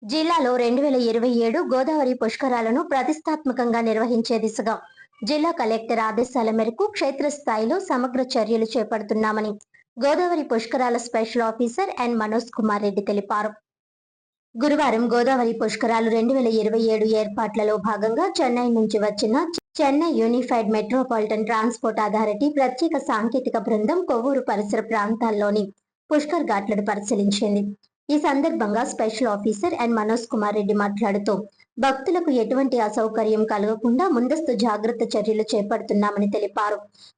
జిల్లాలో 2027 గోదావరి పుష్కరాలను ప్రతిష్టాత్మకంగా నిర్వహించే దిశగా జిల్లా కలెక్టర్ ఆదేశాల మేరకు క్షేత్రస్థాయిలో సమగ్ర చర్యలు చేపడుతున్నామని గోదావరి పుష్కరాల special officer N Manoj Kumar Reddy తెలిపారు. గురువారం గోదావరి పుష్కరాలు 2027 ఏర్పాట్లలో భాగంగా చెన్నై నుంచి వచ్చిన Chennai unified metropolitan transport authority ప్రత్యేక సాంకేతిక బృందం కొవ్వూరు పరిసర ప్రాంతాల్లోని పుష్కర్ ఘాట్లను పరిశీలించింది. ఈ సందర్భంగా special officer N Manoj Kumar Reddy మాట్లాడుతూ భక్తులకు ఎటువంటి అసౌకర్యం కలగకుండా ముందస్తు జాగ్రత్త చర్యలు చేపడుతున్నామని తెలిపారు.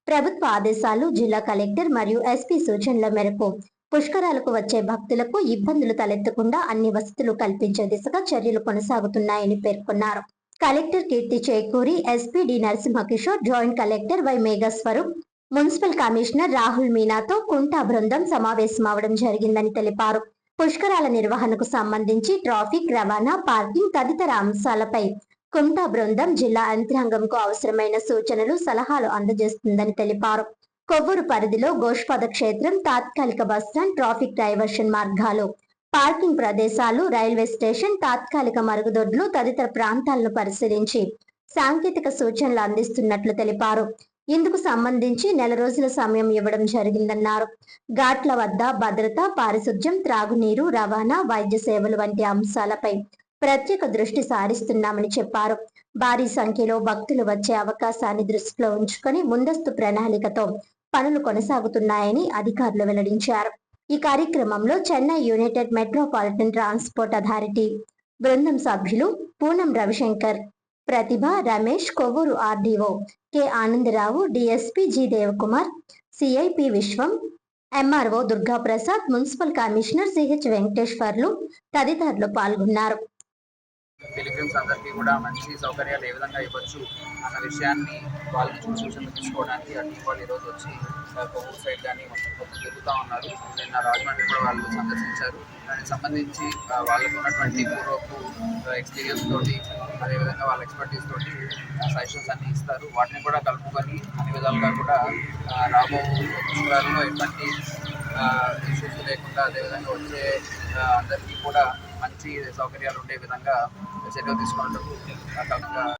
ప్రభుత్వ ఆదేశాలు, జిల్లా కలెక్టర్ మరియు ఎస్పీ సూచనల మేరకు పుష్కరాలకు వచ్చే భక్తులకు ఇబ్బందులు తలెత్తకుండా అన్ని వసతులు కల్పించే దిశగా చర్యలు కొనసాగుతున్నాయని పేర్కొన్నారు. Collector Keerthi Chekuri, SP D Narasimhakishore, joint collector Y Meghaswaroop, municipal commissioner Rahul మీనాతో కుంటా బృందం సమావేశమవడం జరిగిందని తెలిపారు. పుష్కరాల నిర్వహణకు సంబంధించి ట్రాఫిక్, రవాణా, పార్కింగ్ తదితర అంశాలపై కుంటా బృందం జిల్లా యంత్రాంగంకు అవసరమైన సూచనలు, సలహాలు అందజేస్తుందని తెలిపారు. కొవ్వూరు పరిధిలో గోష్పద క్షేత్రం, తాత్కాలిక బస్టాండ్, ట్రాఫిక్ డైవర్షన్ మార్గాలు, పార్కింగ్ ప్రదేశాలు, రైల్వే స్టేషన్, తాత్కాలిక మరుగుదొడ్లు తదితర ప్రాంతాలను పరిశీలించి సాంకేతిక సూచనలు అందిస్తున్నట్లు తెలిపారు. ఇందుకు సంబంధించి నెల రోజుల సమయం ఇవ్వడం జరిగిందన్నారు. ఘాట్ల వద్ద భద్రత, పారిశుధ్యం, త్రాగునీరు, రవాణా, వైద్య సేవలు వంటి అంశాలపై ప్రత్యేక దృష్టి సారిస్తున్నామని చెప్పారు. భారీ సంఖ్యలో భక్తులు వచ్చే అవకాశాన్ని దృష్టిలో ఉంచుకొని ముందస్తు ప్రణాళికతో పనులు కొనసాగుతున్నాయని అధికారులు వెల్లడించారు. ఈ కార్యక్రమంలో Chennai united metropolitan transport authority బృందం సభ్యులు Poonam Ravishankar, Pratibha, Ramesh, Kovvur RDO K Anandarao, DSP G Devakumar, CIP Viswam, MRO Durgaprasad, municipal commissioner CH Venkateswarlu తదితరులు పాల్గొన్నారు. పిలిగ్రిమ్స్ అందరికీ కూడా మంచి సౌకర్యాలు ఏ విధంగా ఇవ్వచ్చు అన్న విషయాన్ని వాళ్ళ నుంచి సూచనలు తీసుకోవడానికి ఆ టీం వాళ్ళు ఈరోజు వచ్చి కొవ్వూరు సైడ్ కానీ మొత్తం తిరుగుతూ ఉన్నారు. నిన్న రాజమండ్రి కూడా వాళ్ళు సందర్శించారు. దానికి సంబంధించి వాళ్ళకు ఉన్నటువంటి పూర్వపు ఎక్స్పీరియన్స్ తోటి, అదేవిధంగా వాళ్ళ ఎక్స్పర్టీస్ తోటి సజెషన్స్ అన్నీ ఇస్తారు. వాటిని కూడా కలుపుకొని అన్ని విధాలుగా కూడా రాబో పుష్కరాల్లో ఎటువంటి ఇష్యూస్ లేకుండా, అదేవిధంగా వచ్చే అందరికీ కూడా మంచి సౌకర్యాలు ఉండే విధంగా చర్యలు తీసుకున్నట్టు